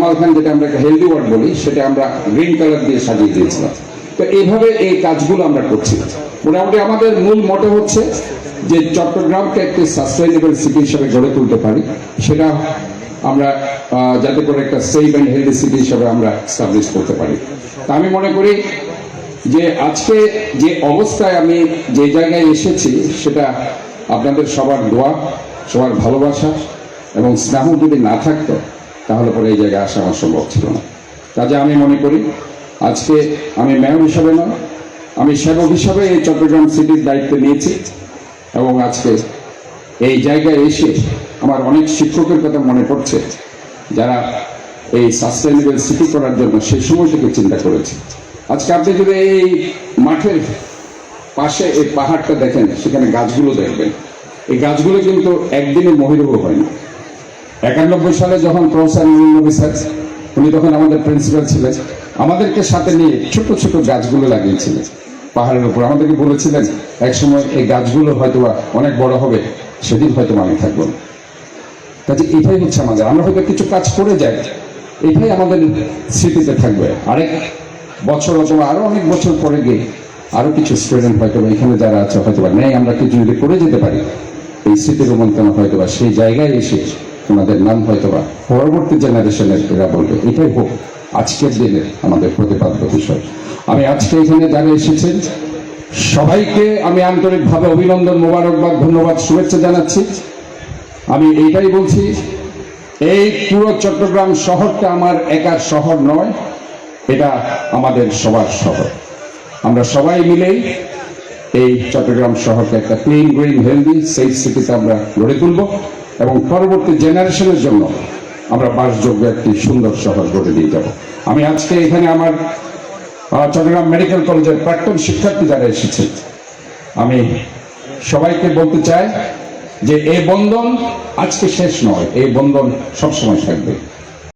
কামাল খান, যেটা আমরা একটা হেলদি ওয়ার্ড বলি, সেটা আমরা গ্রিন কালার দিয়ে সাজিয়ে দিয়েছিলাম। তো এইভাবে এই কাজগুলো আমরা করছি। মোটামুটি আমাদের মূল মোটো হচ্ছে যে চট্টগ্রামকে একটি সাস্টেইনেবল সিটি হিসেবে গড়ে তুলতে পারি, সেটা আমরা যাতে করে একটা সেফ অ্যান্ড হেলদি সিটি হিসেবে আমরা এস্টাবলিশ করতে পারি। তা আমি মনে করি যে আজকে যে অবস্থায় আমি যে জায়গায় এসেছি, সেটা আপনাদের সবার দোয়া, সবার ভালোবাসা এবং স্নেহ যদি না থাকতো, তাহলে পরে এই জায়গায় আসা আমার সম্ভব ছিল না। কাজে আমি মনে করি আজকে আমি মেয়র হিসাবে নয়, আমি সেবক হিসাবে এই চট্টগ্রাম সিটির দায়িত্ব নিয়েছি। এবং আজকে এই জায়গায় এসে আমার অনেক শিক্ষকের কথা মনে পড়ছে, যারা এই সাস্টেইনেবল সিটি করার জন্য সেই সময় থেকে চিন্তা করেছে। আজকে আপনি যদি এই মাঠের পাশে এই পাহাড়টা দেখেন, সেখানে গাছগুলো দেখবেন, এই গাছগুলো কিন্তু একদিনে মহিরূহ হয় না। 91 সালে যখন প্রফেসর নবী স্যার, উনি তখন আমাদের প্রিন্সিপাল ছিলেন, আমাদেরকে সাথে নিয়ে ছোট ছোট গাছগুলো লাগিয়েছিলেন পাহাড়ের উপর। আমাদেরকে বলেছিলেন একসময় এই গাছগুলো হয়তো অনেক বড় হবে, সেদিন হয়তো আমি থাকবো না। কাজে এটাই হচ্ছে আমাদের, আমরা হয়তো কিছু কাজ করে যাই, এটাই আমাদের স্মৃতিতে থাকবে। আরেক বছর অথবা আরো অনেক বছর পরে গিয়ে আরো কিছু স্টুডেন্ট হয়তো এখানে যারা আছে হয়তো নেই, আমরা কিছু যদি করে যেতে পারি, এই স্মৃতির রোমন্থন হয়তো সেই জায়গায় এসে ওনাদের নাম হয়তো পরবর্তী জেনারেশনের এরা বলবে। এটাই হোক আজকের দিনে আমাদের প্রতিপাদ্য বিষয়। আমি আজকে এখানে যারা এসেছেন সবাইকে আমি আন্তরিকভাবে অভিনন্দন, মোবারকবাদ, ধন্যবাদ, শুভেচ্ছা জানাচ্ছি। আমি এইটাই বলছি, এই পুরো চট্টগ্রাম শহরটা আমার একার শহর নয়, এটা আমাদের সবার শহর। আমরা সবাই মিলেই এই চট্টগ্রাম শহরকে একটা ক্লিন, গ্রিন, হেলদি, সেফ সিটিতে আমরা গড়ে তুলব এবং পরবর্তী জেনারেশনের জন্য আমরা বাসযোগ্য একটি সুন্দর শহর গড়ে দিয়ে যাব। আমি আজকে এখানে আমার চট্টগ্রাম মেডিকেল কলেজের প্রাক্তন শিক্ষার্থী যারা এসেছে, আমি সবাইকে বলতে চাই যে এই বন্ধন আজকে শেষ নয়, এই বন্ধন সবসময় থাকবে।